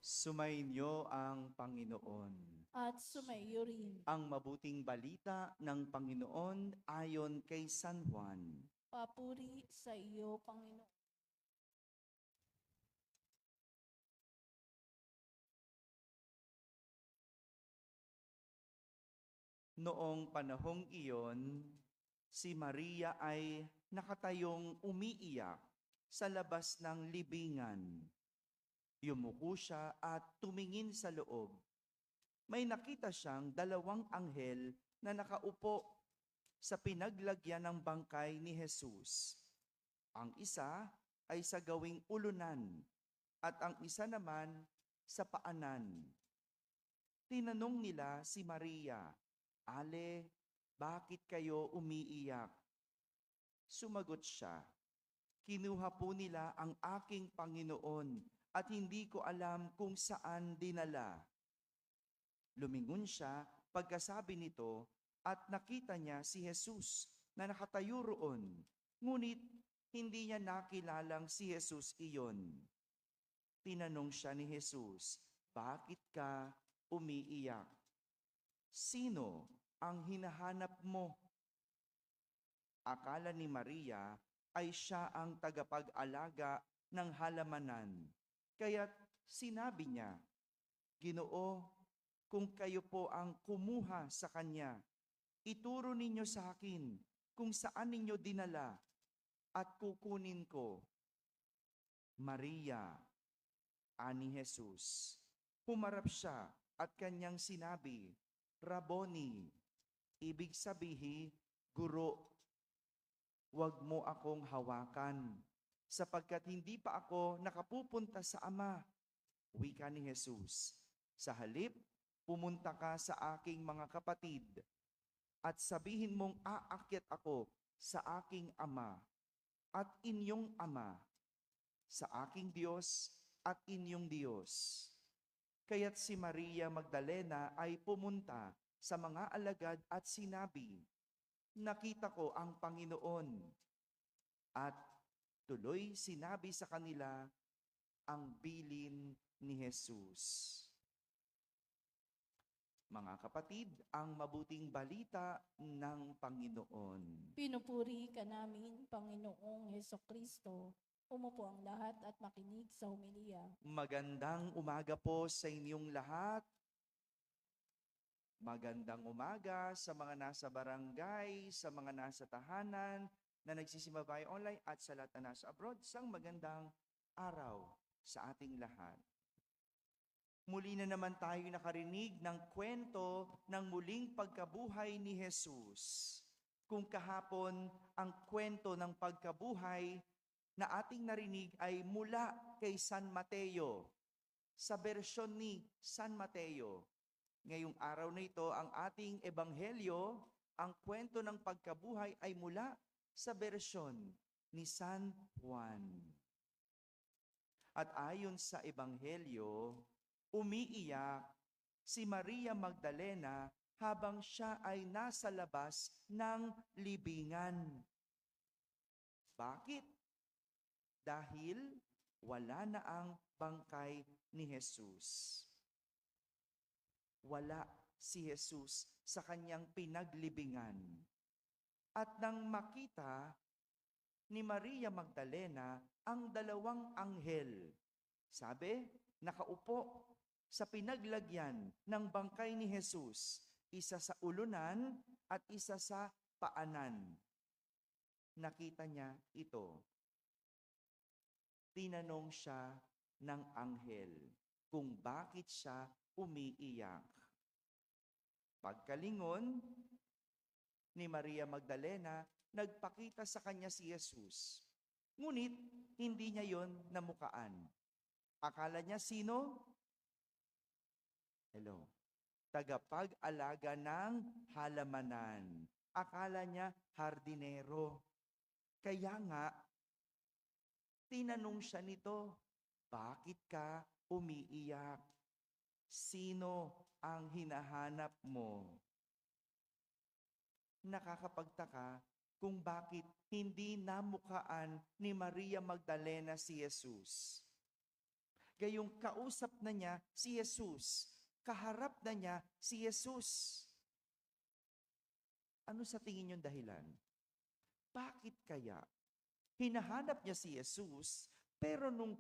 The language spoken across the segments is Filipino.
Sumainyo ang Panginoon. At sumaiyo rin. Ang mabuting balita ng Panginoon ayon kay San Juan. Papuri sa iyo, Panginoon. Noong panahong iyon, si Maria ay nakatayong umiiyak sa labas ng libingan. Yumuko siya at tumingin sa loob. May nakita siyang dalawang anghel na nakaupo sa pinaglagyan ng bangkay ni Jesus. Ang isa ay sa gawing ulunan at ang isa naman sa paanan. Tinanong nila si Maria, "Ale, bakit kayo umiiyak?" Sumagot siya, "Kinuha po nila ang aking Panginoon at hindi ko alam kung saan dinala." Lumingon siya pagkasabi nito at nakita niya si Jesus na nakatayo roon. Ngunit hindi niya nakilalang si Jesus iyon. Tinanong siya ni Jesus, "Bakit ka umiiyak? Sino ang hinahanap mo?" Akala ni Maria ay siya ang tagapag-alaga ng halamanan. Kaya't sinabi niya, "Ginoo, kung kayo po ang kumuha sa kanya, ituro ninyo sa akin kung saan ninyo dinala at kukunin ko." "Maria," ani Jesus. Humarap siya at kanyang sinabi, "Rabboni," ibig sabihin, Guro. "Huwag mo akong hawakan, sapagkat hindi pa ako nakapupunta sa Ama," wika ni Jesus. "Sa halip, pumunta ka sa aking mga kapatid at sabihin mong aakyat ako sa aking Ama at inyong Ama, sa aking Diyos at inyong Diyos." Kaya't si Maria Magdalena ay pumunta sa mga alagad at sinabi, "Nakita ko ang Panginoon." At tuloy sinabi sa kanila ang bilin ni Jesus. Mga kapatid, ang mabuting balita ng Panginoon. Pinupuri ka namin, Panginoong Hesukristo. Umupo ang lahat at makinig sa homilia. Magandang umaga po sa inyong lahat. Magandang umaga sa mga nasa barangay, sa mga nasa tahanan, na nagsisimabay online at sa lahat na nasa abroad. Sang magandang araw sa ating lahat. Muli na naman tayo nakarinig ng kwento ng muling pagkabuhay ni Jesus. Kung kahapon ang kwento ng pagkabuhay na ating narinig ay mula kay San Mateo, sa bersyon ni San Mateo. Ngayong araw na ito, ang ating ebanghelyo, ang kwento ng pagkabuhay ay mula sa bersyon ni San Juan. At ayon sa ebanghelyo, umiiyak si Maria Magdalena habang siya ay nasa labas ng libingan. Bakit? Dahil wala na ang bangkay ni Jesus. Wala si Jesus sa kanyang pinaglibingan. At nang makita ni Maria Magdalena ang dalawang anghel, sabi, nakaupo sa pinaglagyan ng bangkay ni Jesus, isa sa ulunan at isa sa paanan. Nakita niya ito. Tinanong siya ng anghel kung bakit siya umiiyak. Pagkalingon ni Maria Magdalena, nagpakita sa kanya si Jesus. Ngunit hindi niya yon namukaan. Akala niya sino? Hello. Tagapag-alaga ng halamanan. Akala niya hardinero. Kaya nga, tinanong siya nito, "Bakit ka umiiyak? Sino ang hinahanap mo?" Nakakapagtaka kung bakit hindi namukaan ni Maria Magdalena si Jesus. Gayong kausap na niya si Jesus. Kaharap na niya si Jesus. Ano sa tingin niyong dahilan? Bakit kaya hinahanap niya si Jesus, pero nung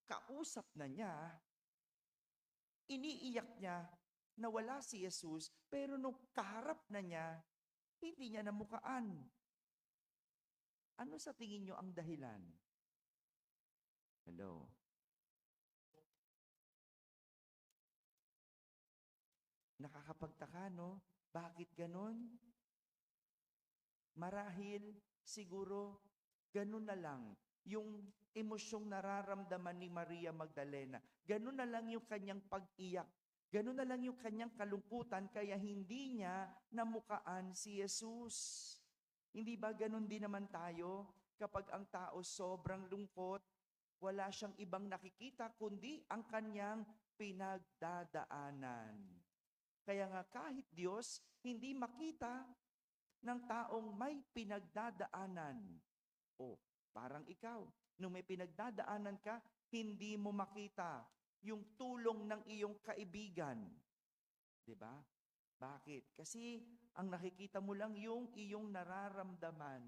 kausap na niya, iniiyak niya na wala si Jesus, pero nung kaharap na niya, hindi niya namukaan. Ano sa tingin niyo ang dahilan? Hello? Nakakapagtaka, no? Bakit ganon? Marahil, siguro, ganun na lang yung emosyong nararamdaman ni Maria Magdalena. Ganun na lang yung kanyang pag-iyak. Ganun na lang yung kanyang kalungkutan, kaya hindi niya namukaan si Jesus. Hindi ba ganun din naman tayo kapag ang tao sobrang lungkot, wala siyang ibang nakikita kundi ang kanyang pinagdadaanan. Kaya nga kahit Diyos, hindi makita ng taong may pinagdadaanan. O, parang ikaw, nung may pinagdadaanan ka, hindi mo makita yung tulong ng iyong kaibigan. 'Di ba? Bakit? Kasi ang nakikita mo lang yung iyong nararamdaman,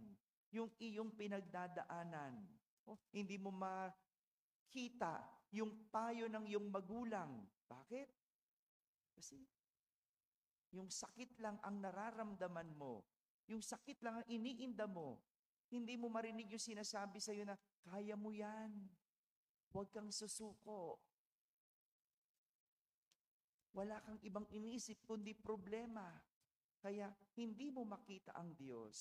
yung iyong pinagdadaanan. O, hindi mo makita yung payo ng iyong magulang. Bakit? Kasi yung sakit lang ang nararamdaman mo. Yung sakit lang ang iniinda mo. Hindi mo marinig yung sinasabi sa'yo na, kaya mo yan. Huwag kang susuko. Wala kang ibang iniisip kundi problema. Kaya hindi mo makita ang Diyos.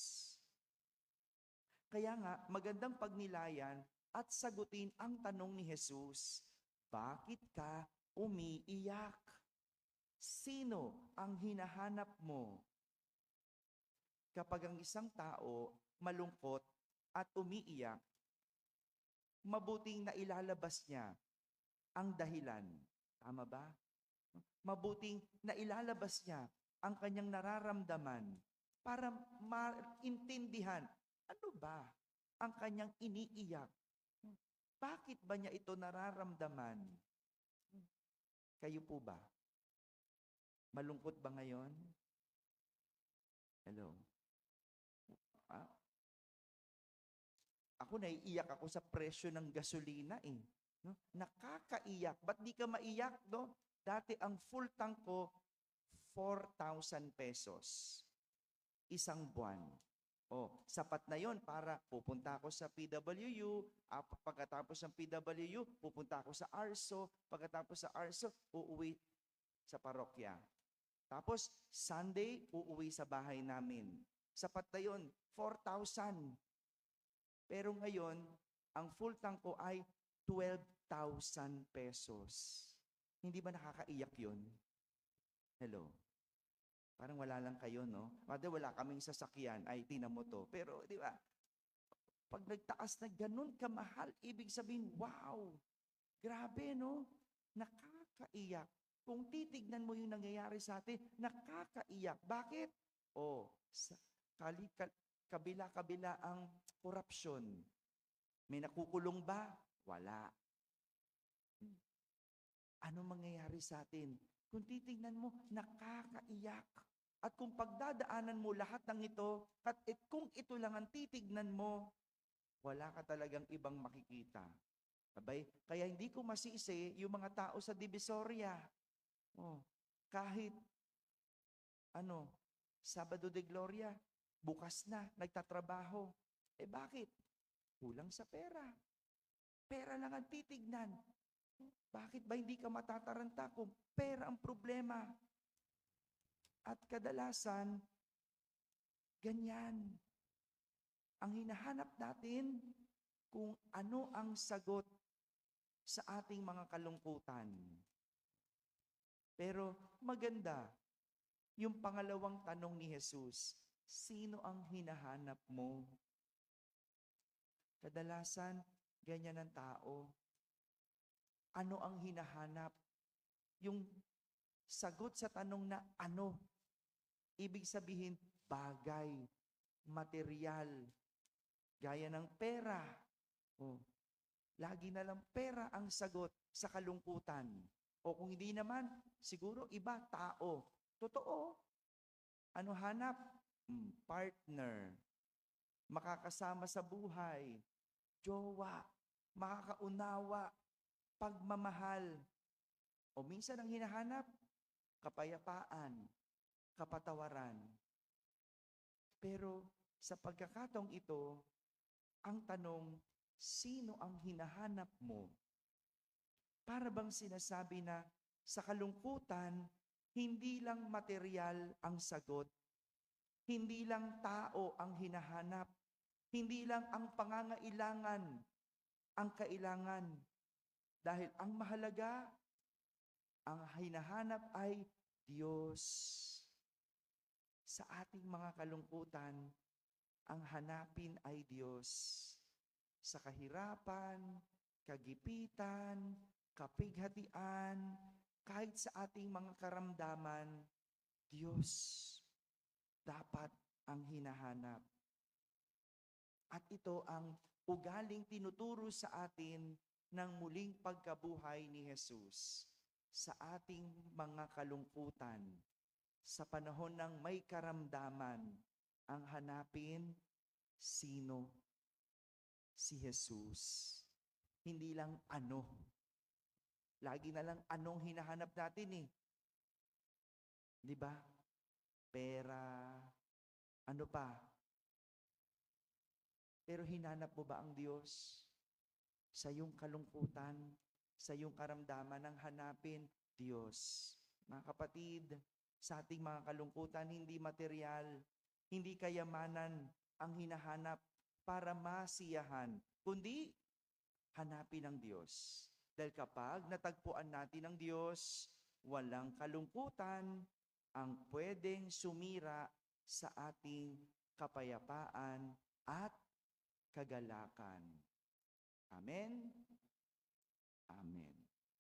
Kaya nga, magandang pagnilayan at sagutin ang tanong ni Jesus, bakit ka umiiyak? Sino ang hinahanap mo? Kapag ang isang tao malungkot at umiiyak, mabuting na ilalabas niya ang dahilan. Tama ba? Mabuting na ilalabas niya ang kanyang nararamdaman para maintindihan ano ba ang kanyang iniiyak. Bakit ba niya ito nararamdaman? Kayo po ba? Malungkot ba ngayon? Hello? Ah? Ako naiiyak ako sa presyo ng gasolina eh. No? Nakakaiyak. Ba't di ka maiyak? No? Dati ang full tank ko, 4,000 pesos. Isang buwan. Oh, sapat na yon para pupunta ako sa PWU, pagkatapos ng PWU, pupunta ako sa ARSO, pagkatapos sa ARSO, uuwi sa parokya. Tapos, Sunday, uuwi sa bahay namin. Sapat na yun, 4,000. Pero ngayon, ang full tank ko ay 12,000 pesos. Hindi ba nakakaiyak yun? Hello? Parang wala lang kayo, no? Wala kaming sasakyan, ay tinan mo to. Pero, di ba, pag nagtaas na ganun kamahal, ibig sabihin, wow, grabe, no? Nakakaiyak. Kung titignan mo yung nangyayari sa atin, nakakaiyak. Bakit? Oh, kabila-kabila ang korupsyon. May nakukulong ba? Wala. Ano mangyayari sa atin? Kung titignan mo, nakakaiyak. At kung pagdadaanan mo lahat ng ito, at kung ito lang ang titignan mo, wala ka talagang ibang makikita. Abay, kaya hindi ko masisi yung mga tao sa Divisoria. Oh, kahit Sabado de Gloria, bukas na, nagtatrabaho. Bakit? Kulang sa pera. Pera lang ang titignan. Bakit ba hindi ka matataranta kung pera ang problema? At kadalasan, ganyan. Ang hinahanap natin kung ano ang sagot sa ating mga kalungkutan. Pero maganda, yung pangalawang tanong ni Jesus, sino ang hinahanap mo? Kadalasan, ganyan ang tao. Ano ang hinahanap? Yung sagot sa tanong na ano, ibig sabihin bagay, material, gaya ng pera. Oh, Lagi na lang pera ang sagot sa kalungkutan. O kung hindi naman, siguro iba, tao. Totoo. Ano hanap? Partner. Makakasama sa buhay. Jowa. Makakaunawa. Pagmamahal. O minsan ang hinahanap, kapayapaan, kapatawaran. Pero sa pagkakataong ito, ang tanong, sino ang hinahanap mo? Para bang sinasabi na sa kalungkutan, hindi lang material ang sagot, hindi lang tao ang hinahanap, hindi lang ang pangangailangan ang kailangan. Dahil ang mahalaga, ang hinahanap ay Diyos. Sa ating mga kalungkutan, ang hanapin ay Diyos. Sa kahirapan, kagipitan, kapighatian, kahit sa ating mga karamdaman, Diyos dapat ang hinahanap. At ito ang ugaling tinuturo sa atin ng muling pagkabuhay ni Jesus sa ating mga kalungkutan. Sa panahon ng may karamdaman, ang hanapin, sino? Si Jesus. Hindi lang ano. Lagi na lang anong hinahanap natin eh. Di ba? Pera, ano pa? Pero hinanap mo ba ang Diyos? Sa iyong kalungkutan, sa iyong karamdaman, ang hanapin, Diyos. Mga kapatid, sa ating mga kalungkutan, hindi material, hindi kayamanan ang hinahanap para masiyahan, kundi hanapin ang Diyos. Dahil kapag natagpuan natin ang Diyos, walang kalungkutan ang pwedeng sumira sa ating kapayapaan at kagalakan. Amen? Amen.